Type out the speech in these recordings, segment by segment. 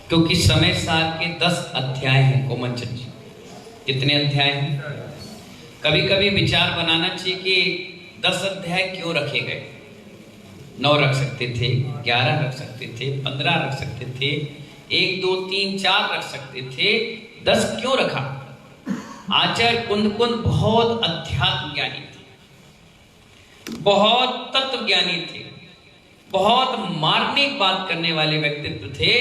क्योंकि समय सार के 10 अध्याय हैं कोमलचंद जी। कितने अध्याय हैं? कभी कभी विचार बनाना चाहिए कि 10 अध्याय क्यों रखे गए। 9 रख सकते थे, 11 रख सकते थे, 15 रख सकते थे, 1 2 3 4 रख सकते थे, 10 क्यों रखा? आचार्य कुंद बहुत अध्यात्म ज्ञानी थे, बहुत तत्व ज्ञानी थे, बहुत मार्मिक बात करने वाले व्यक्तित्व थे।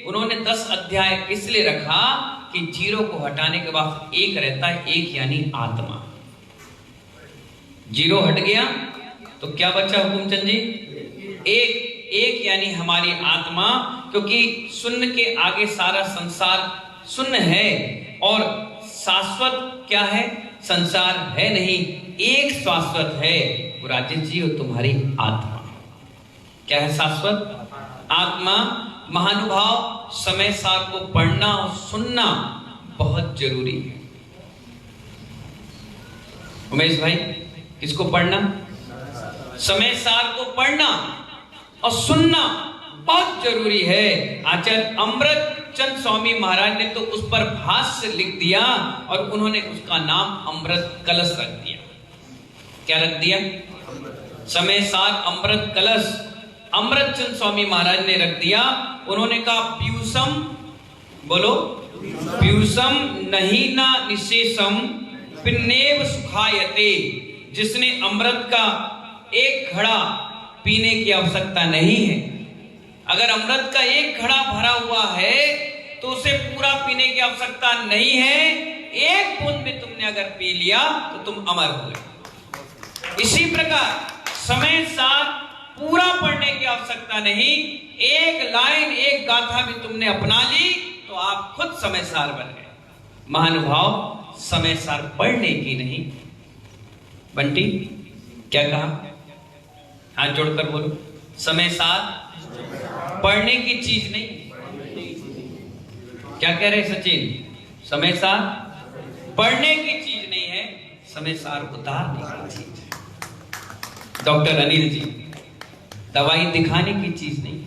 उन्होंने 10 अध्याय इसलिए रखा कि 0 को हटाने के बाद 1 रहता है, 1 यानी आत्मा। 0 हट गया तो क्या बचा हुकुमचंद जी? 1 यानी हमारी आत्मा। क्योंकि शून्य के आगे सारा संसार शून्य है और शाश्वत क्या है? संसार है नहीं, एक शाश्वत है, वो राजेश जी और तुम्हारी आत्मा। क्या है शाश्वत? आत्मा। महानुभाव, समय सार को पढ़ना और सुनना बहुत जरूरी है। उमेश भाई, किसको पढ़ना? समय सार को पढ़ना और सुनना बहुत जरूरी है। आचार्य अमृतचंद स्वामी महाराज ने तो उस पर भाष्य लिख दिया और उन्होंने उसका नाम अमृत कलश रख दिया। क्या रख दिया? समय सार अमृत कलश अमृतचंद स्वामी महाराज ने रख दिया। उन्होंने कहा पीयूषम, बोलो, पीयूषम नहीं ना निशेषम पिन्नेव सुखायते। जिसने अमृत का एक घड़ा पीने की आवश्यकता नहीं है, अगर अमृत का एक घड़ा भरा हुआ है तो उसे पूरा पीने की आवश्यकता नहीं है। एक बूंद भी तुमने अगर पी लिया तो तुम अमर हो गए। इसी प्रकार समय साथ पूरा पढ़ने की आवश्यकता नहीं, एक लाइन एक गाथा भी तुमने अपना ली तो आप खुद समय सार बन गए। महानुभाव, समय सार पढ़ने की नहीं। बंटी क्या कहा? हाथ जोड़कर बोलो। समय सार पढ़ने की चीज नहीं। क्या कह रहे सचिन? समय सार पढ़ने की चीज नहीं है, समय सार उतारने की चीज है। डॉक्टर अनिल जी, दवाई दिखाने की चीज नहीं।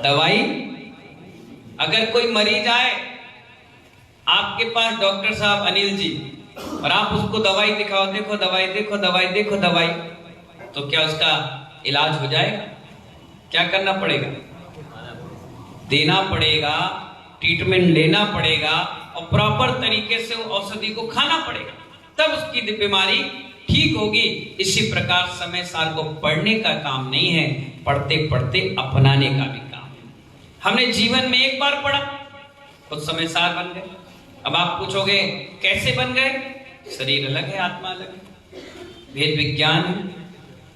दवाई, अगर कोई मरीज आए आपके पास, डॉक्टर साहब अनिल जी, और आप उसको दवाई दिखाओ, देखो दवाई, देखो दवाई, देखो दवाई, तो क्या उसका इलाज हो जाएगा? क्या करना पड़ेगा? देना पड़ेगा, ट्रीटमेंट लेना पड़ेगा और प्रॉपर तरीके से औषधि को खाना पड़ेगा, तब उसकी बीमारी ठीक होगी। इसी प्रकार समय सार को पढ़ने का काम नहीं है, पढ़ते पढ़ते अपनाने का भी काम है। हमने जीवन में एक बार पढ़ा, खुद समय सार बन गए। अब आप पूछोगे कैसे बन गए? शरीर अलग है, आत्मा अलग है, भेद विज्ञान है,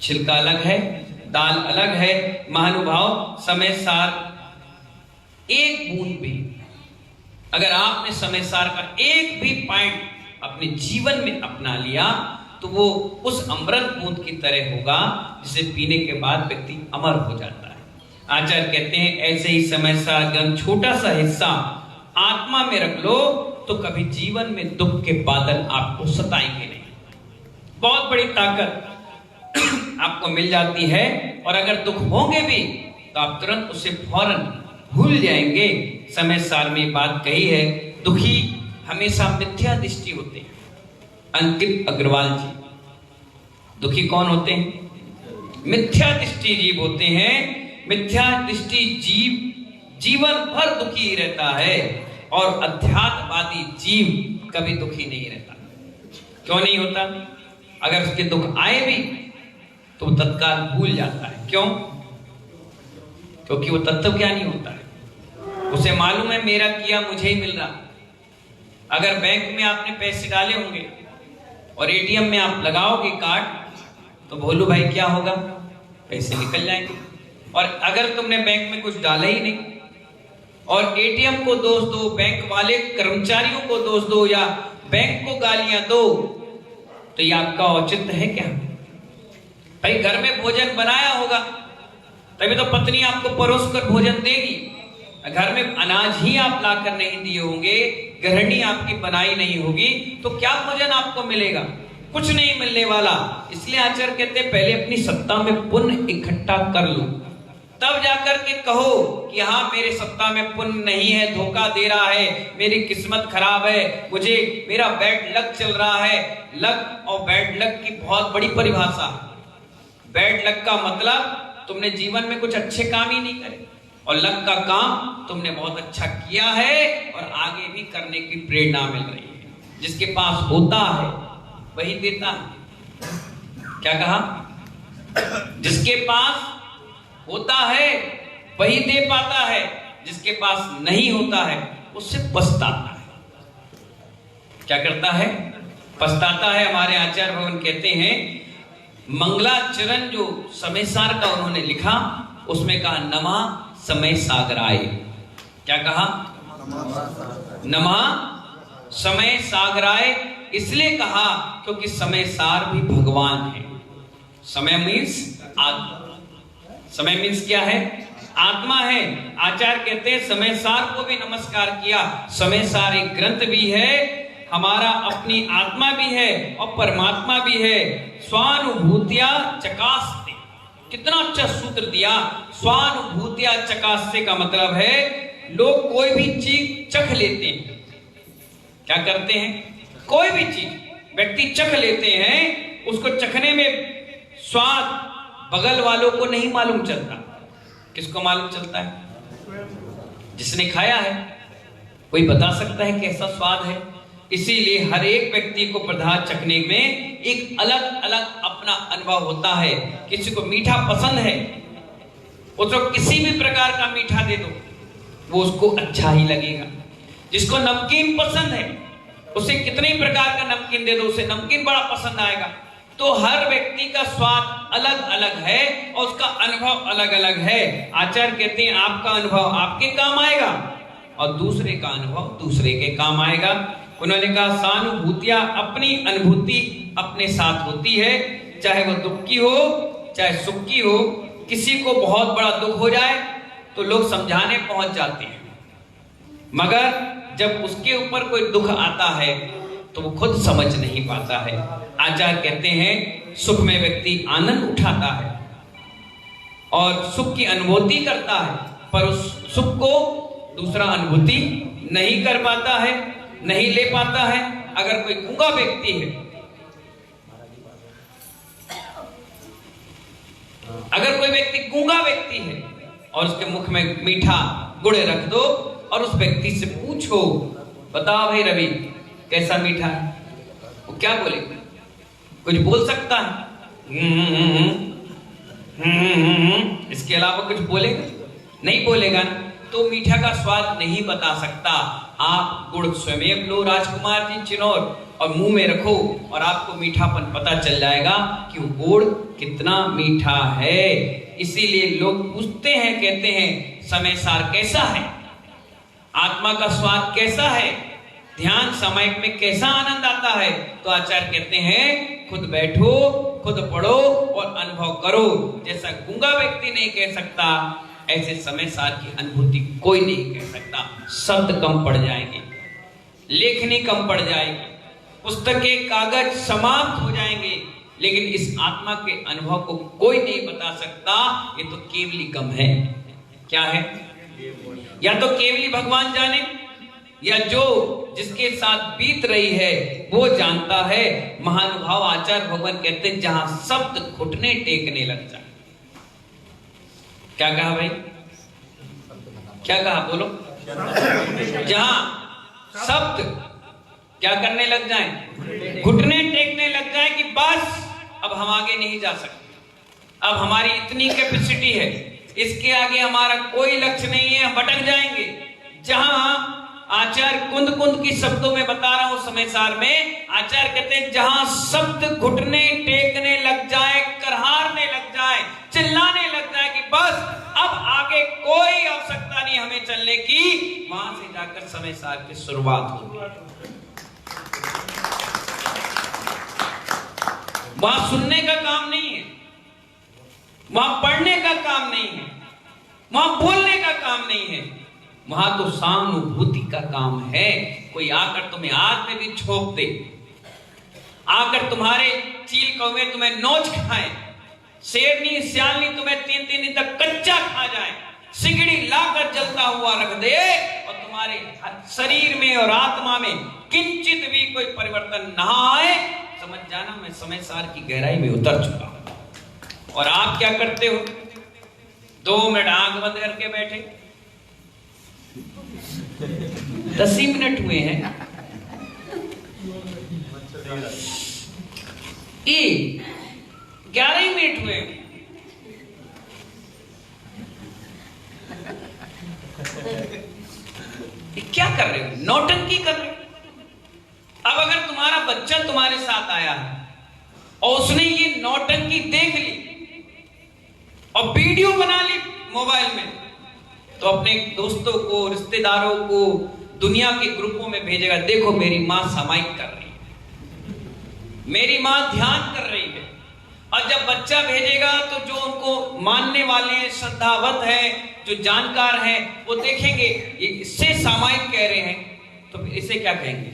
छिलका अलग है, दाल अलग है। महानुभाव, समय सार एक बूंद भी, अगर आपने समय सार का एक भी पॉइंट अपने जीवन में अपना लिया तो वो उस अमृत बूंद की तरह होगा जिसे पीने के बाद व्यक्ति अमर हो जाता है। आचार्य कहते हैं ऐसे ही समय सार ग्रंथ छोटा सा हिस्सा आत्मा में रख लो तो कभी जीवन में दुख के बादल आपको सताएंगे नहीं। बहुत बड़ी ताकत आपको मिल जाती है और अगर दुख होंगे भी तो आप तुरंत उसे फौरन भूल जाएंगे। समय सार में बात कही है, दुखी हमेशा मिथ्या दृष्टि होते हैं। अंकित अग्रवाल जी, दुखी कौन होते हैं? मिथ्या दृष्टि जीव होते हैं। मिथ्या दृष्टि जीव जीवन भर दुखी ही रहता है और अध्यात्मवादी जीव कभी दुखी नहीं रहता। क्यों नहीं होता? अगर उसके दुख आए भी तो तत्काल भूल जाता है। क्यों? क्योंकि वो तत्वज्ञानी होता है, उसे मालूम है मेरा किया मुझे ही मिल रहा। अगर बैंक में आपने पैसे डाले होंगे और एटीएम में आप लगाओगे कार्ड तो भोलू भाई क्या होगा? पैसे निकल जाएंगे। और अगर तुमने बैंक में कुछ डाला ही नहीं और एटीएम को दोष दो, बैंक वाले कर्मचारियों को दोष दो या बैंक को गालियां दो, तो ये आपका औचित्य है क्या? भाई घर में भोजन बनाया होगा तभी तो पत्नी आपको परोस कर भोजन देगी। घर में अनाज ही आप लाकर नहीं दिए होंगे, गृहिणी आपकी बनाई नहीं होगी, तो क्या भोजन आपको मिलेगा? कुछ नहीं मिलने वाला। इसलिए आचार्य कहते हैं पहले अपनी सत्ता में पुण्य इकट्ठा कर लो, तब जाकर के कहो कि हाँ मेरे सत्ता में पुण्य नहीं है, धोखा दे रहा है, मेरी किस्मत खराब है, मुझे मेरा बैड लक चल रहा है। लक और बैड लक की बहुत बड़ी परिभाषा है। बैड लक का मतलब तुमने जीवन में कुछ अच्छे काम ही नहीं करे, और लक का काम तुमने बहुत अच्छा किया है और आगे भी करने की प्रेरणा मिल रही है। जिसके पास होता है वही देता है। क्या कहा? जिसके पास होता है वही दे पाता है, जिसके पास नहीं होता है उससे पछताता है। क्या करता है? पछताता है। हमारे आचार्य भगवान कहते हैं, मंगलाचरण जो समय सार का उन्होंने लिखा, उसमें कहा नमः समय सागराय। क्या कहा? नमः समय सागराय इसलिए कहा क्योंकि समय सार भी भगवान है। समय मीन्स आत्मा। समय मीन्स क्या है? आत्मा है। आचार्य कहते हैं समय सार को भी नमस्कार किया। समय सार एक ग्रंथ भी है, हमारा अपनी आत्मा भी है और परमात्मा भी है। स्वानुभूतिया चकास्ते, कितना अच्छा सूत्र दिया। स्वानुभूतिया चकास्ते का मतलब है लोग कोई भी चीज चख लेते हैं। क्या करते हैं? कोई भी चीज व्यक्ति चख लेते हैं, उसको चखने में स्वाद बगल वालों को नहीं मालूम चलता। किसको मालूम चलता है? जिसने खाया है। कोई बता सकता है कैसा स्वाद है? इसीलिए हर एक व्यक्ति को पदार्थ चखने में एक अलग अलग अपना अनुभव होता है। किसी को मीठा पसंद है, उसको किसी भी प्रकार का मीठा दे दो वो उसको अच्छा ही लगेगा। जिसको नमकीन पसंद है, उसे कितने ही प्रकार का नमकीन दे दो उसे नमकीन बड़ा पसंद आएगा। तो हर व्यक्ति का स्वाद अलग अलग है और उसका अनुभव अलग अलग है। आचार्य कहते हैं आपका अनुभव आपके काम आएगा और दूसरे का अनुभव दूसरे के काम आएगा। उन्होंने कहा सहानुभूतियां, अपनी अनुभूति अपने साथ होती है, चाहे वो दुख की हो चाहे सुख की हो। किसी को बहुत बड़ा दुख हो जाए तो लोग समझाने पहुंच जाते हैं, मगर जब उसके ऊपर कोई दुख आता है तो वो खुद समझ नहीं पाता है। आचार्य कहते हैं सुख में व्यक्ति आनंद उठाता है और सुख की अनुभूति करता है, पर उस सुख को दूसरा अनुभूति नहीं कर पाता है, नहीं ले पाता है। अगर कोई गूंगा व्यक्ति है, अगर कोई व्यक्ति गूंगा व्यक्ति है और उसके मुख में मीठा गुड़ रख दो और उस व्यक्ति से पूछो, बताओ भाई रवि कैसा मीठा है, वो क्या बोलेगा? कुछ बोल सकता है? इसके अलावा कुछ बोलेगा? नहीं बोलेगा ना। तो मीठा का स्वाद नहीं बता सकता। आप गुड़ स्वयं लो राजकुमार जी चिनौर और मुंह में रखो और आपको मीठापन पता चल जाएगा कि वो गुड़ कितना मीठा है। इसीलिए लोग पूछते हैं, कहते हैं समय सार कैसा है, आत्मा का स्वाद कैसा है, ध्यान सामयिक में कैसा आनंद आता है। तो आचार्य कहते हैं खुद बैठो, खुद पढ़ो और अनुभव करो। जैसा गूंगा व्यक्ति नहीं कह सकता, ऐसे समय सार की अनुभूति कोई नहीं कह सकता। शब्द कम पड़ जाएंगे, लेखनी कम पड़ जाएगी, पुस्तकें कागज समाप्त हो जाएंगे, लेकिन इस आत्मा के अनुभव को कोई नहीं बता सकता। ये तो केवली गम है। क्या है? या तो केवली भगवान जाने, या जो जिसके साथ बीत रही है वो जानता है। महानुभाव आचार्य भगवान कहते हैं जहां शब्द घुटने टेकने लग जाए। क्या कहा भाई? क्या कहा? बोलो। जहां शब्द क्या करने लग जाए? घुटने टेकने लग जाए कि बस अब हम आगे नहीं जा सकते, अब हमारी इतनी कैपेसिटी है, इसके आगे हमारा कोई लक्ष्य नहीं है, हम भटक जाएंगे। जहां आचार्य कुंद कुंद की शब्दों में बता रहा हूं समय सार में, आचार्य कहते हैं जहां शब्द घुटने टेकने लग जाए, करहारने लग जाए, चिल्लाने लग जाए कि बस अब आगे कोई आवश्यकता नहीं हमें चलने की, वहां से जाकर समय सार की शुरुआत होती है। वहां सुनने का काम नहीं है, वहां पढ़ने का काम नहीं है, वहां बोलने का काम नहीं है, वहां तो सहानुभूति का काम है। कोई आकर तुम्हें आग में भी छोप दे, आकर तुम्हारे चील कौवे तुम्हें नोच खाए, शेरनी सियालनी तुम्हें 3-3 दिन तक कच्चा खा जाए, सिगड़ी लाकर जलता हुआ रख दे, और तुम्हारे शरीर में और आत्मा में किंचित भी कोई परिवर्तन ना आए, समझ जाना मैं समय सार की गहराई में उतर चुका हूं। और आप क्या करते हो? 2 मिनट आंख बंद करके बैठे, 10 ही मिनट हुए हैं, 11 ही मिनट हुए। क्या कर रहे हो? नौटंकी कर रहे हो। अब अगर तुम्हारा बच्चा तुम्हारे साथ आया है और उसने ये नौटंकी देख ली और वीडियो बना ली मोबाइल में, तो अपने दोस्तों को, रिश्तेदारों को, दुनिया के ग्रुपों में भेजेगा, देखो मेरी मां सामायिक कर रही है, मेरी मां ध्यान कर रही है। और जब बच्चा भेजेगा तो जो उनको मानने वाले हैं, श्रद्धावत हैं, जो जानकार हैं, वो देखेंगे ये इससे सामायिक कह रहे हैं, तो इसे क्या कहेंगे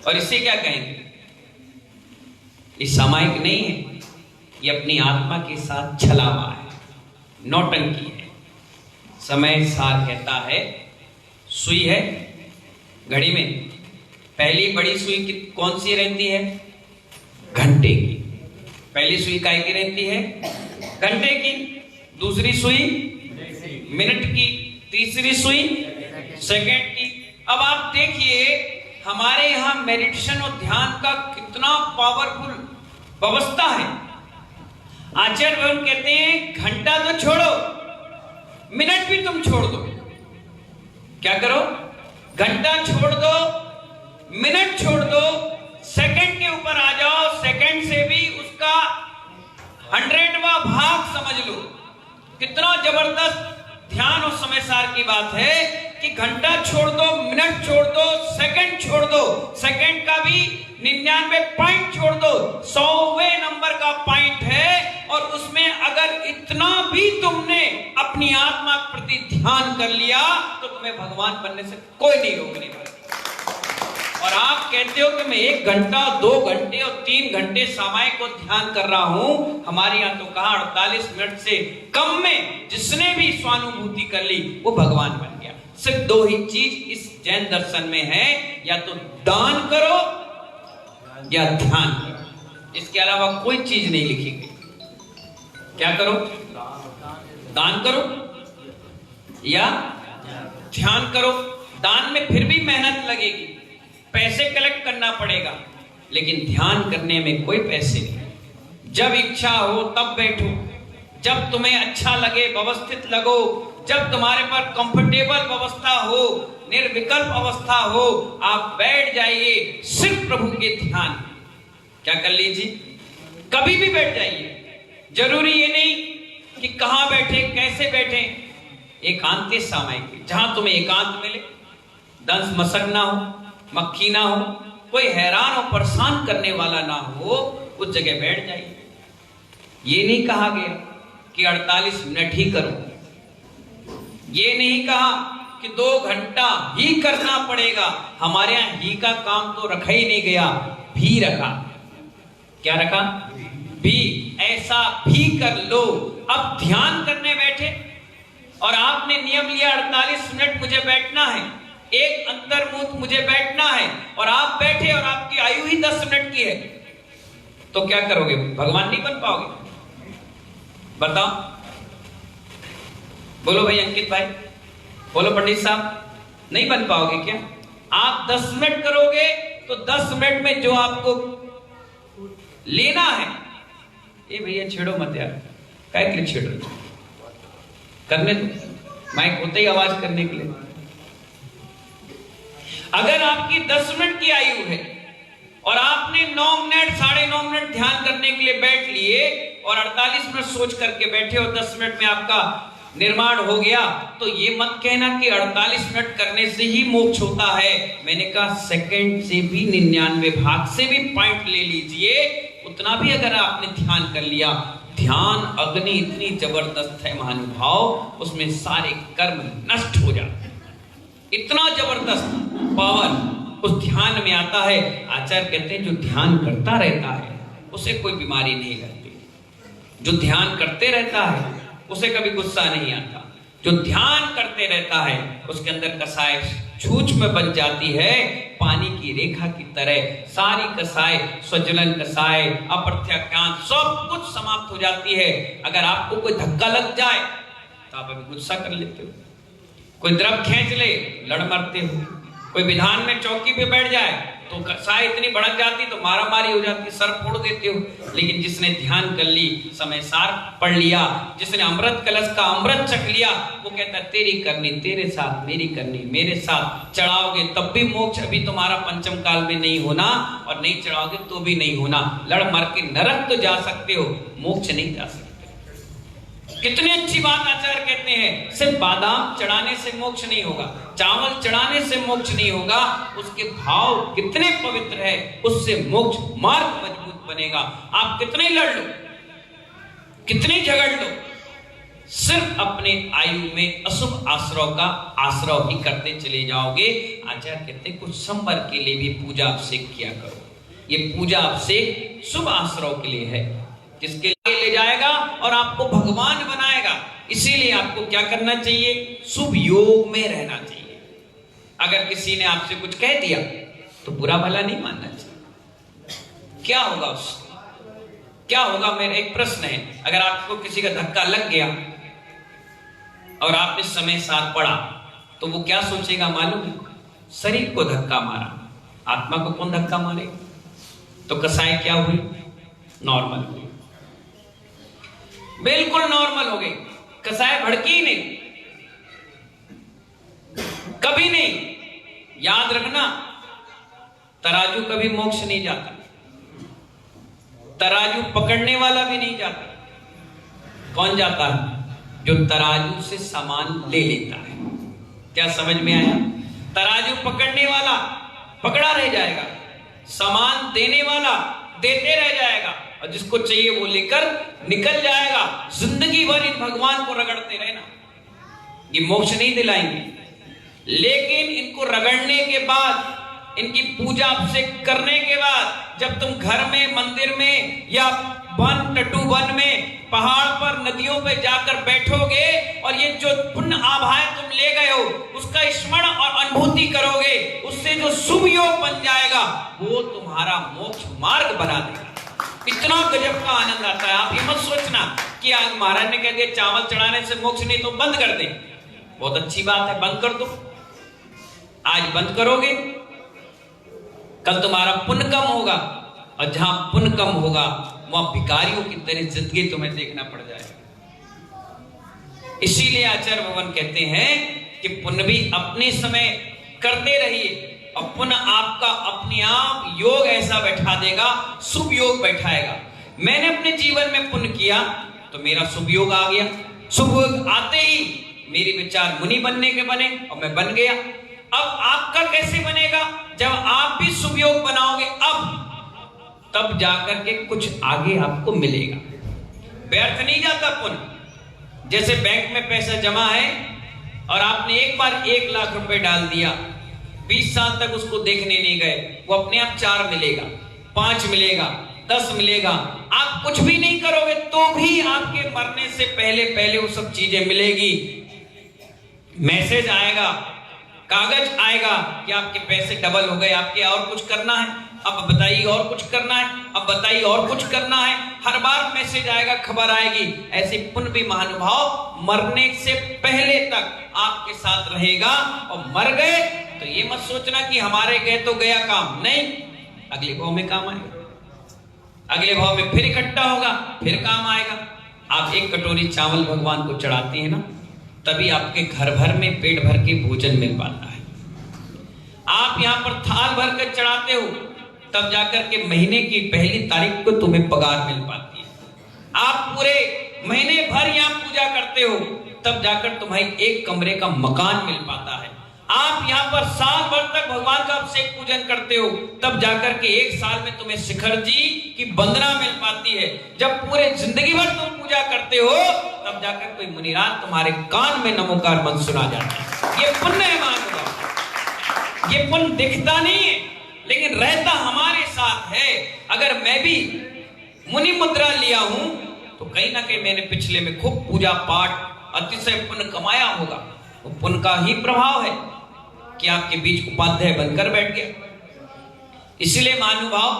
और इसे क्या कहेंगे? ये सामायिक नहीं है, ये अपनी आत्मा के साथ छलावा है, नौटंकी है। समय सार कहता है, सुई है घड़ी में, पहली बड़ी सुई कौन सी रहती है? घंटे की। पहली सुई काय की रहती है? घंटे की। दूसरी सुई मिनट की, तीसरी सुई सेकंड की। अब आप देखिए हमारे यहां मेडिटेशन और ध्यान का कितना पावरफुल व्यवस्था है। आचार्य भगवान कहते हैं घंटा तो छोड़ो, मिनट भी तुम छोड़ दो। क्या करो? घंटा छोड़ दो, मिनट छोड़ दो, सेकंड के ऊपर आ जाओ, सेकंड से भी उसका 100वां भाग समझ लो। कितना जबरदस्त ध्यान और समय सार की बात है कि घंटा छोड़ दो, मिनट छोड़ दो, सेकंड छोड़ दो, सेकंड का भी 99 पॉइंट छोड़ दो, 100वें नंबर का पॉइंट है। और उसमें अगर इतना भी तुमने अपनी आत्मा के प्रति ध्यान कर लिया तो तुम्हें भगवान बनने से कोई नहीं रोकने वाला। और आप कहते हो कि मैं 1 घंटा, 2 घंटे और 3 घंटे सामायिक को ध्यान कर रहा हूं। हमारे यहां तो कहा 48 मिनट से कम में जिसने भी स्वानुभूति कर ली वो भगवान बन गया। सिर्फ 2 ही चीज इस जैन दर्शन में है, या तो दान करो या ध्यान करो, इसके अलावा कोई चीज नहीं लिखी गई। क्या करो? दान करो या ध्यान करो। दान में फिर भी मेहनत लगेगी, पैसे कलेक्ट करना पड़ेगा, लेकिन ध्यान करने में कोई पैसे नहीं। जब इच्छा हो तब बैठो, जब तुम्हें अच्छा लगे, व्यवस्थित लगो, जब तुम्हारे पर कंफर्टेबल व्यवस्था हो, निर्विकल्प अवस्था हो, आप बैठ जाइए सिर्फ प्रभु के ध्यान। क्या कर लीजिए? कभी भी बैठ जाइए। जरूरी ये नहीं कि कहां बैठे, कैसे बैठे। एकांत सामायिक, जहां तुम्हें एकांत मिले, दंश मसक ना हो, मक्खी ना हो, कोई हैरान और परेशान करने वाला ना हो, उस जगह बैठ जाइए। ये नहीं कहा गया कि 48 मिनट ही करो, ये नहीं कहा कि 2 घंटा ही करना पड़ेगा। हमारे यहां ही का काम तो रखा ही नहीं गया, भी रखा। क्या रखा? भी। ऐसा भी कर लो। अब ध्यान करने बैठे और आपने नियम लिया 48 मिनट मुझे बैठना है, एक अंतर्मुख मुझे बैठना है, और आप बैठे और आपकी आयु ही 10 मिनट की है, तो क्या करोगे? भगवान नहीं बन पाओगे? बताओ, बोलो भाई, अंकित भाई, बोलो पंडित साहब, नहीं बन पाओगे क्या? आप 10 मिनट करोगे तो 10 मिनट में जो आपको लेना है, ये भैया छेड़ो मत यार, काय के लिए छेड़ रहे हो? करने दो, माइक होते ही आवाज करने के लिए। अगर आपकी 10 मिनट की आयु है और आपने 9 मिनट, 9.5 मिनट ध्यान करने के लिए बैठ लिए और 48 मिनट सोच करके बैठे और 10 मिनट में आपका निर्माण हो गया, तो ये मत कहना कि 48 मिनट करने से ही मोक्ष होता है। मैंने कहा सेकंड से भी 99 भाग से भी पॉइंट ले लीजिए, उतना भी अगर आपने ध्यान कर लिया। ध्यान अग्नि इतनी जबरदस्त है महानुभाव, उसमें सारे कर्म नष्ट हो जाते हैं। इतना जबरदस्त पावर उस ध्यान में आता है। आचार्य कहते हैं जो ध्यान करता रहता है उसे कोई बीमारी नहीं लगती। जो ध्यान करते रहता है उसे कभी गुस्सा नहीं आता। जो ध्यान करते रहता है उसके अंदर कसाय छूछ में बन जाती है, पानी की रेखा की तरह सारी कसाय, स्वजलन कसाय, अप्रत्याख्यान सब कुछ समाप्त हो जाती है। अगर आपको कोई धक्का लग जाए तो आप अभी गुस्सा कर लेते हो, कोई द्रव खींच ले लड़ मरते हो, कोई विधान में चौकी पे बैठ जाए तो कसाय इतनी भड़क जाती तो मारा मारी हो जाती, सर फोड़ देते हो। लेकिन जिसने ध्यान कर ली, समय सार पढ़ लिया, जिसने अमृत कलश का अमृत चख लिया, वो कहता है तेरी करनी तेरे साथ, मेरी करनी मेरे साथ। चढ़ाओगे तब भी मोक्ष अभी तुम्हारा पंचम काल में नहीं होना, और नहीं चढ़ाओगे तो भी नहीं होना। लड़ मर के नरक तो जा सकते हो, मोक्ष नहीं जा सकते। कितनी अच्छी बात आचार्य कहते हैं, सिर्फ बादाम चढ़ाने से मोक्ष नहीं होगा, चावल चढ़ाने से मोक्ष नहीं होगा, उसके भाव कितने पवित्र है उससे मोक्ष मार्ग मजबूत बनेगा। आप कितने लड़ लो, कितने झगड़ लो, सिर्फ अपने आयु में अशुभ आश्रव का आश्रव ही करते चले जाओगे। आचार्य कहते हैं कुछ संवर के लिए भी पूजा अभिषेक किया करो। ये पूजा अभिषेक शुभ आश्रव के लिए है, जिसके लिए ले जाएगा और आपको भगवान बनाएगा। इसीलिए आपको क्या करना चाहिए, शुभ योग में रहना चाहिए। अगर किसी ने आपसे कुछ कह दिया तो बुरा भला नहीं मानना चाहिए। क्या होगा उससे, क्या होगा? मेरा एक प्रश्न है, अगर आपको किसी का धक्का लग गया और आप इस समय साथ पड़ा तो वो क्या सोचेगा मालूम है? शरीर को धक्का मारा, आत्मा को कौन धक्का मारेगा? तो कसाई क्या हुई? नॉर्मल हुई, बिल्कुल नॉर्मल हो गई। कसाय भड़की ही नहीं, कभी नहीं। याद रखना, तराजू कभी मोक्ष नहीं जाता, तराजू पकड़ने वाला भी नहीं जाता। कौन जाता है? जो तराजू से सामान ले लेता है। क्या समझ में आया? तराजू पकड़ने वाला पकड़ा रह जाएगा, सामान देने वाला देते रह जाएगा, और जिसको चाहिए वो लेकर निकल जाएगा। जिंदगी भर इन भगवान को रगड़ते रहना, ये मोक्ष नहीं दिलाएंगे। लेकिन इनको रगड़ने के बाद, इनकी पूजा अभिषेक करने के बाद, जब तुम घर में, मंदिर में, या वन तटुवन में, पहाड़ पर, नदियों पे जाकर बैठोगे और ये जो पुण्य आभाएं तुम ले गए हो उसका स्मरण और अनुभूति करोगे, उससे जो शुभ योग बन जाएगा वो तुम्हारा मोक्ष मार्ग बना देगा। इतना गजब का आनंद आता है। आप ये मत सोचना कि आज महाराज ने कह दिया चावल चढ़ाने से मोक्ष नहीं तो बंद कर दे। बहुत अच्छी बात है, बंद कर दो। आज बंद करोगे, कल तुम्हारा पुण्य कम होगा, और जहां पुण्य कम होगा वहां भिखारियों की तरह जिंदगी तुम्हें देखना पड़ जाएगा। इसीलिए आचार्य भगवान कहते हैं कि पुण्य भी अपने समय करते रहिए, और पुनः आपका अपने आप योग ऐसा बैठा देगा, शुभ योग बैठाएगा। मैंने अपने जीवन में पुण्य किया तो मेरा शुभ योग आ गया। शुभ योग आते ही मेरे विचार मुनि बनने के बने और मैं बन गया। अब आपका कैसे बनेगा? जब आप भी शुभ योग बनाओगे, तब जाकर के कुछ आगे आपको मिलेगा। व्यर्थ नहीं जाता पुण्य। जैसे बैंक में पैसा जमा है और आपने एक बार 1 लाख रुपए डाल दिया, 20 साल तक उसको देखने नहीं गए, वो अपने आप 4 मिलेगा, 5 मिलेगा, 10 मिलेगा। आप कुछ भी नहीं करोगे तो भी आपके मरने से पहले पहले वो सब चीजें मिलेगी। मैसेज आएगा, कागज आएगा कि आपके पैसे डबल हो गए, आपके और कुछ करना है, अब बताइए और कुछ करना है, अब बताइए और कुछ करना है। हर बार मैसेज आएगा, खबर आएगी। ऐसे पुण्य भी महानुभाव मरने से पहले तक आपके साथ रहेगा, और मर गए तो ये मत सोचना कि हमारे गए तो गया काम, नहीं, अगले भाव में काम आएगा, अगले भाव में फिर इकट्ठा होगा, फिर काम आएगा। आप 1 कटोरी चावल भगवान को चढ़ाते हैं ना, तभी आपके घर भर में पेट भर के भोजन मिल पाता है। आप यहाँ पर थाल भर कर चढ़ाते हो, तब जाकर के महीने की पहली तारीख को तुम्हें पगार मिल पाती है। आप पूरे महीने भर यहाँ पूजा करते हो, तब जाकर तुम्हें एक कमरे का मकान मिल पाता है। आप यहाँ पर साल भर तक भगवान का अभिषेक पूजन करते हो, तब जाकर के 1 साल में तुम्हें शिखर जी की वंदना मिल पाती है। जब पूरे जिंदगी भर तुम पूजा करते हो, तब जाकर कोई मुनिराज तुम्हारे कान में नमोकार मंत्र सुना जाता है। ये पुण्य है मानो, ये पुण्य दिखता नहीं है लेकिन रहता हमारे साथ है। अगर मैं भी मुनि मुद्रा लिया हूं तो कहीं ना कहीं मैंने पिछले में खूब पूजा पाठ अतिशय पुण्य कमाया होगा। वो पुण्य का ही प्रभाव है कि आपके बीच उपाध्याय बनकर बैठ गया। इसलिए महानुभाव,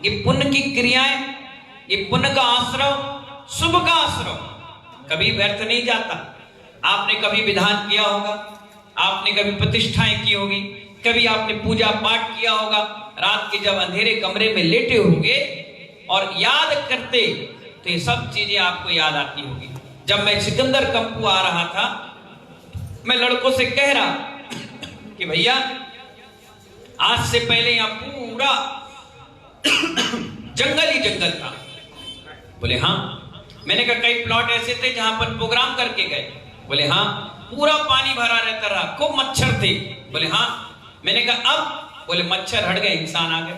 ये पुण्य की क्रियाएं, ये पुण्य का आश्रव, शुभ का आश्रव कभी व्यर्थ नहीं जाता। आपने कभी विधान किया होगा, आपने कभी प्रतिष्ठाएं की होगी, कभी आपने पूजा पाठ किया होगा, रात के जब अंधेरे कमरे में लेटे होंगे और याद करते तो ये सब चीजें आपको याद आती होगी। जब मैं सिकंदर कंपू आ रहा था, मैं लड़कों से कह रहा कि भैया आज से पहले यहां पूरा जंगल ही जंगल था। बोले हाँ। मैंने कहा कई प्लॉट ऐसे थे जहां पर प्रोग्राम करके गए। बोले हाँ। पूरा पानी भरा रहता रहा, खूब मच्छर थे। बोले हाँ। मैंने कहा अब? बोले मच्छर हट गए, इंसान आ गए।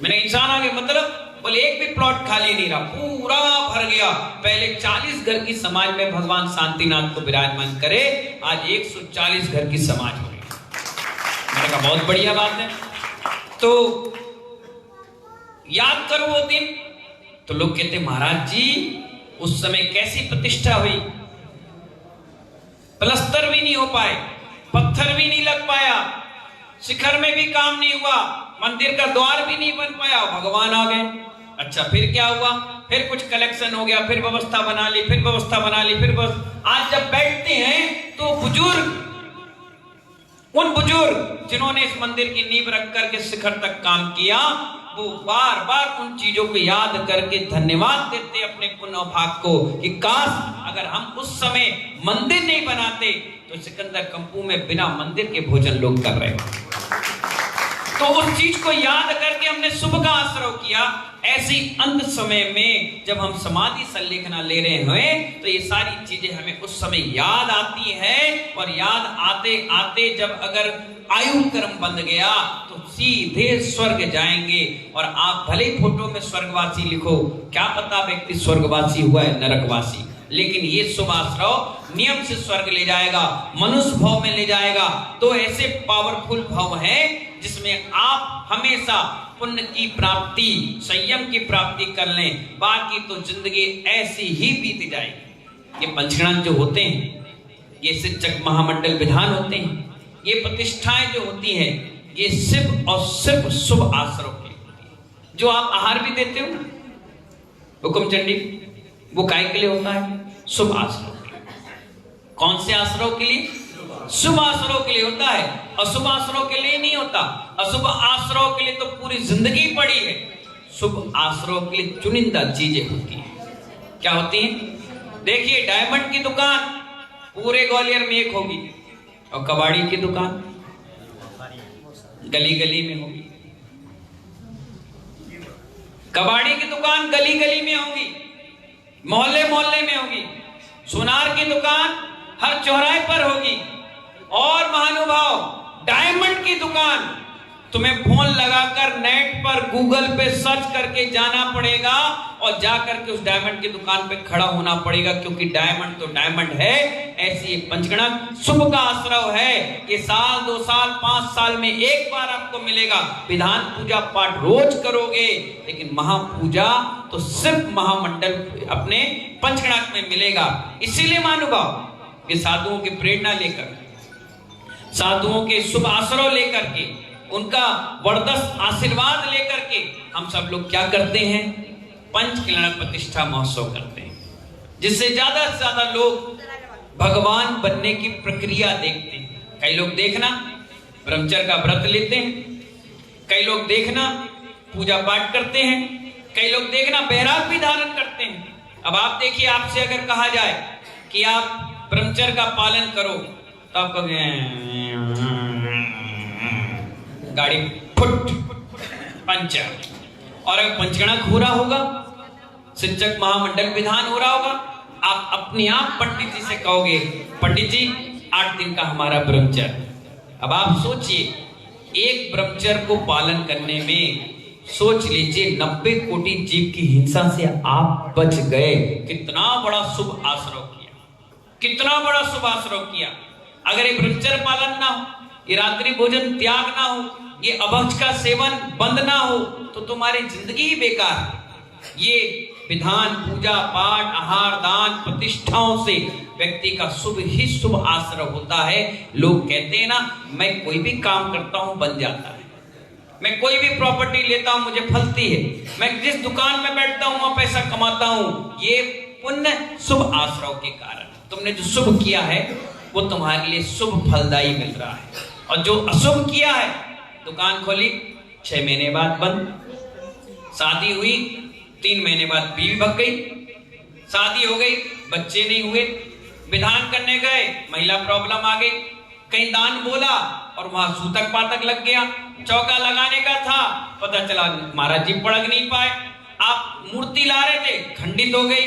मैंने इंसान आ गए मतलब? बोले एक भी प्लॉट खाली नहीं रहा, पूरा भर गया। पहले 40 घर की समाज में भगवान शांतिनाथ को विराजमान करे, आज 140 घर की समाज हो गई। मैंने कहा बहुत बढ़िया बात है। तो याद करो वो दिन। तो लोग कहते महाराज जी उस समय कैसी प्रतिष्ठा हुई, प्लस्तर भी नहीं हो पाए, पत्थर भी नहीं लग पाया, शिखर में भी काम नहीं हुआ, मंदिर का द्वार भी नहीं बन पाया, भगवान आ गए। अच्छा फिर क्या हुआ? फिर कुछ कलेक्शन हो गया, फिर व्यवस्था बना ली, फिर व्यवस्था बना ली, फिर आज जब बैठते हैं तो बुजुर्ग, उन बुजुर्ग जिन्होंने इस मंदिर की नींव रख करके शिखर तक काम किया, वो बार बार उन चीजों को याद करके धन्यवाद देते अपने पुण्य भाग को कि काश अगर हम उस समय मंदिर नहीं बनाते तो सिकंदर कंपू में बिना मंदिर के भोजन लोग कर रहे हो। तो उस चीज को याद करके हमने शुभ का आश्रय किया। ऐसी अंत समय में जब हम समाधि संलेखना ले रहे हैं तो ये सारी चीजें हमें उस समय याद आती है, और याद आते आते जब अगर आयु क्रम बन गया तो सीधे स्वर्ग जाएंगे। और आप भले ही फोटो में स्वर्गवासी लिखो, क्या पता व्यक्ति स्वर्गवासी हुआ है नरकवासी, लेकिन ये शुभ आश्रय नियम से स्वर्ग ले जाएगा, मनुष्य भाव में ले जाएगा। तो ऐसे पावरफुल भाव है जिसमें आप हमेशा पुण्य की प्राप्ति, संयम की प्राप्ति कर लें, बाकी तो जिंदगी ऐसी ही बीत जाएगी। ये पंचगण जो होते हैं, ये शिक्षक महामंडल विधान होते हैं, ये प्रतिष्ठाएं जो होती हैं, ये सिर्फ और सिर्फ शुभ आश्रयों के लिए होती है। जो आप आहार भी देते हो ना, हुक्म चंडी, वो काय के लिए होता है? शुभ आश्रयों के लिए। कौन से आश्रयों के लिए? शुभ आश्रयों के लिए होता है। अशुभ आश्रयों के लिए नहीं होता। अशुभ आश्रयों के लिए तो पूरी जिंदगी पड़ी है। शुभ आश्रयों के लिए चुनिंदा चीजें होती हैं। क्या होती हैं? देखिए, डायमंड की दुकान पूरे ग्वालियर में एक होगी, और कबाड़ी की दुकान गली गली में होगी। कबाड़ी की दुकान गली गली में होगी, मोहल्ले मोहल्ले में होगी। सोनार की दुकान हर चौराहे पर होगी। और महानुभाव, डायमंड की दुकान तुम्हें फोन लगाकर नेट पर गूगल पे सर्च करके जाना पड़ेगा, और जाकर के उस डायमंड की दुकान पे खड़ा होना पड़ेगा, क्योंकि डायमंड तो डायमंड है। ऐसी एक पंचगण शुभ का आश्रय है कि साल 2 साल 5 साल में एक बार आपको मिलेगा। विधान पूजा पाठ रोज करोगे, लेकिन महापूजा तो सिर्फ महामंडल अपने पंचगण में मिलेगा। इसीलिए महानुभाव, ये साधुओं की प्रेरणा लेकर, साधुओं के शुभ आश्रय लेकर के, उनका वरदस्त आशीर्वाद लेकर के हम सब लोग क्या करते हैं? पंचकल्याण प्रतिष्ठा महोत्सव करते हैं, जिससे ज्यादा से ज्यादा लोग भगवान बनने की प्रक्रिया देखते हैं। कई लोग देखना ब्रह्मचर्य का व्रत लेते हैं, कई लोग देखना पूजा पाठ करते हैं, कई लोग देखना बैराग भी धारण करते हैं। अब आप देखिए, आपसे अगर कहा जाए कि आप ब्रह्मचर्य का पालन करो, तो आप कहोगे गाड़ी फुट पंचर। और अगर पंचगणक हो रहा होगा, शिक्षक महामंडल विधान हो रहा होगा, आप अपने आप पंडित जी से कहोगे, पंडित जी 8 दिन का हमारा ब्रह्मचर्य। अब आप सोचिए, एक ब्रह्मचर्य को पालन करने में सोच लीजिए 90 कोटि जीव की हिंसा से आप बच गए। कितना बड़ा शुभ आश्रय किया, कितना बड़ा शुभ आश्रय किया। अगर ये ब्रह्मचर्य पालन ना हो, ये रात्रि भोजन त्याग ना हो, ये अभक्ष का सेवन बंद ना हो, तो तुम्हारी जिंदगी ही बेकार है। ये विधान, पूजा पाठ, आहार, दान, प्रतिष्ठाओं से व्यक्ति का शुभ ही शुभ आश्रय होता है। लोग कहते हैं ना, मैं कोई भी काम करता हूं बन जाता है, मैं कोई भी प्रॉपर्टी लेता हूं मुझे फलती है, मैं जिस दुकान में बैठता हूं वहां पैसा कमाता हूं। ये पुण्य शुभ आश्रय के कारण, तुमने जो शुभ किया है वो तुम्हारे लिए शुभ फलदायी मिल रहा है। और जो अशुभ किया है, दुकान खोली 6 महीने बाद बंद, शादी हुई 3 महीने बाद बीवी भग गई, शादी हो गई बच्चे नहीं हुए, विधान करने गए महिला प्रॉब्लम आ गई, कहीं दान बोला और वहां सूतक पातक लग गया, चौका लगाने का था पता चला महाराज जी पड़क नहीं पाए, आप मूर्ति ला रहे थे खंडित हो गई,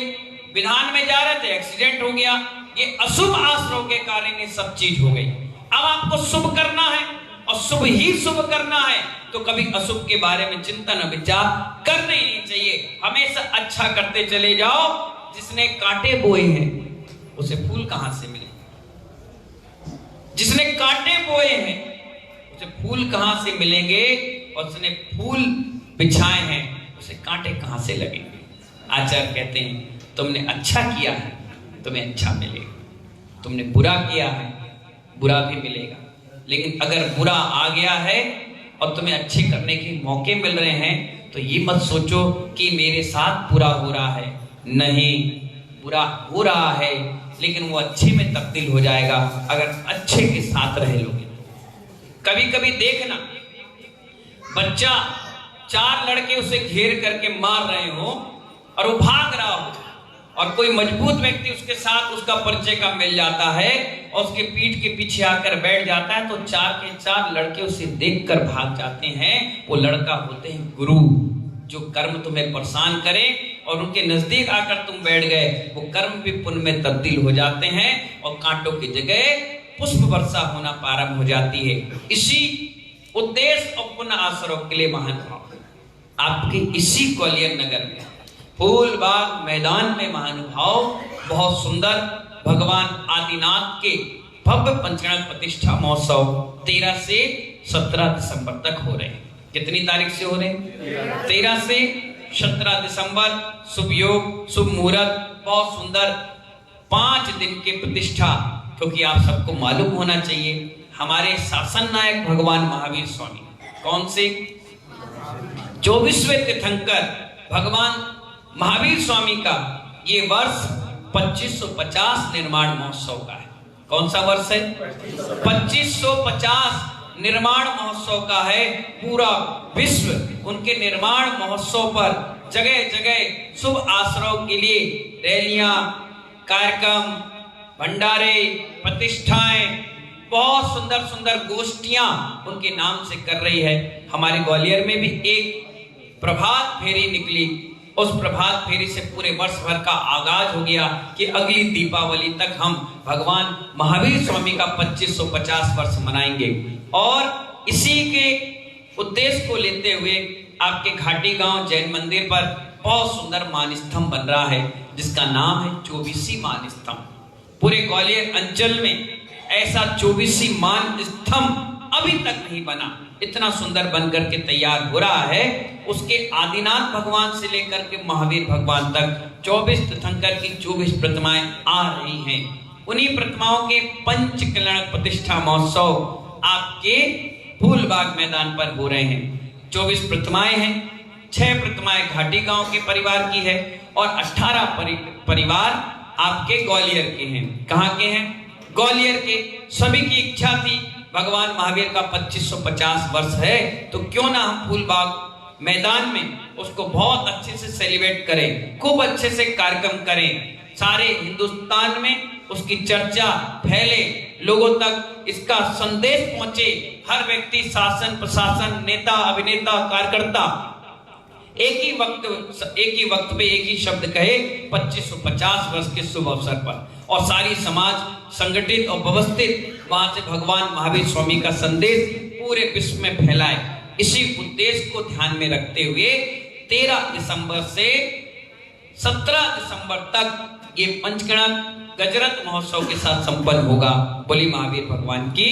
विधान में जा रहे थे एक्सीडेंट हो गया। ये अशुभ आश्रयों के कारण ये सब चीज हो गई। अब आपको शुभ करना है और शुभ ही शुभ करना है तो कभी अशुभ के बारे में चिंतन विचार करना ही नहीं चाहिए। हमेशा अच्छा करते चले जाओ। जिसने कांटे बोए हैं उसे फूल कहां से मिले? जिसने कांटे बोए हैं उसे फूल कहां से मिलेंगे? और उसने फूल बिछाए हैं उसे कांटे कहां से लगेंगे? आचार्य कहते हैं तुमने अच्छा किया है तुम्हें अच्छा मिलेगा, तुमने बुरा किया है बुरा भी मिलेगा। लेकिन अगर बुरा आ गया है और तुम्हें अच्छे करने के मौके मिल रहे हैं तो ये मत सोचो कि मेरे साथ बुरा हो रहा है। नहीं, बुरा हो रहा है लेकिन वो अच्छे में तब्दील हो जाएगा अगर अच्छे के साथ रहे लोगे। कभी कभी देखना, बच्चा 4 लड़के उसे घेर करके मार रहे हो और वो भाग रहा हो और कोई मजबूत व्यक्ति उसके साथ उसका परिचय का मिल जाता है और उसके पीठ के पीछे आकर बैठ जाता है तो 4 के 4 लड़के उसे देखकर भाग जाते हैं। वो लड़का होते हैं गुरु, जो कर्म तुम्हें परेशान करे और उनके नजदीक आकर तुम बैठ गए, वो कर्म भी पुण्य में तब्दील हो जाते हैं और कांटों की जगह पुष्प वर्षा होना प्रारंभ हो जाती है। इसी उद्देश्य और पुण्य आश्रय के लिए महानुभाव आपके इसी ग्वालियर नगर में फूलबाग मैदान में महानुभाव बहुत सुंदर भगवान आदिनाथ के भव्य पंचगण प्रतिष्ठा महोत्सव 13 से 17 दिसंबर तक हो रहे हैं। कितनी तारीख से हो रहे हैं? 13 से 17 दिसंबर। शुभ योग, शुभ मुहूर्त, बहुत सुंदर 5 दिन के प्रतिष्ठा। क्योंकि आप सबको मालूम होना चाहिए हमारे शासन नायक भगवान महावीर स्वामी कौन से 24वें तीर्थंकर भगवान महावीर स्वामी का ये वर्ष 2550 निर्माण महोत्सव का है। कौन सा वर्ष है? 2550 निर्माण महोत्सव का है। पूरा विश्व उनके निर्माण महोत्सव पर जगह जगह शुभ आश्रयों के लिए रैलियां, कार्यक्रम, भंडारे, प्रतिष्ठाएं, बहुत सुंदर सुंदर गोष्ठियां उनके नाम से कर रही है। हमारे ग्वालियर में भी एक प्रभात फेरी निकली। उस प्रभात फेरी से पूरे वर्ष भर का आगाज हो गया कि अगली दीपावली तक हम भगवान महावीर स्वामी का 2550 वर्ष मनाएंगे। और इसी के उद्देश्य को लेते हुए आपके घाटी गांव जैन मंदिर पर बहुत सुंदर मान स्तंभ बन रहा है जिसका नाम है 24सी मान स्तंभ। पूरे ग्वालियर अंचल में ऐसा 24सी मान स्तंभ अभी तक नहीं बना। इतना सुंदर बनकर के तैयार हो रहा है। उसके आदिनाथ भगवान से लेकर के महावीर भगवान तक 24 तीर्थंकर की 24 प्रतिमाएं आ रही हैं। उन्हीं प्रतिमाओं के पंच कल्याण प्रतिष्ठा महोत्सव आपके फूलबाग मैदान पर हो रहे हैं। 24 प्रतिमाएं हैं। 6 प्रतिमाएं घाटी गांव के परिवार की है और 18 परिवार आपके ग्वालियर के हैं। कहाँ के हैं? ग्वालियर के। सभी की इच्छा थी भगवान महावीर का 2550 वर्ष है तो क्यों ना हम फूलबाग मैदान में उसको बहुत अच्छे से सेलिब्रेट करें, खूब अच्छे से कार्यक्रम करें, सारे हिंदुस्तान में उसकी चर्चा फैले, लोगों तक इसका संदेश पहुंचे। हर व्यक्ति, शासन प्रशासन, नेता अभिनेता, कार्यकर्ता एक ही वक्त पे एक ही शब्द कहे 2550 वर्ष के शुभ अवसर पर, और सारी समाज संगठित और व्यवस्थित वहां से भगवान महावीर स्वामी का संदेश पूरे विश्व में फैलाए। इसी उद्देश्य को ध्यान में रखते हुए 13 दिसंबर से 17 दिसंबर तक ये पंचगण गजरत महोत्सव के साथ संपन्न होगा। बोली महावीर भगवान की।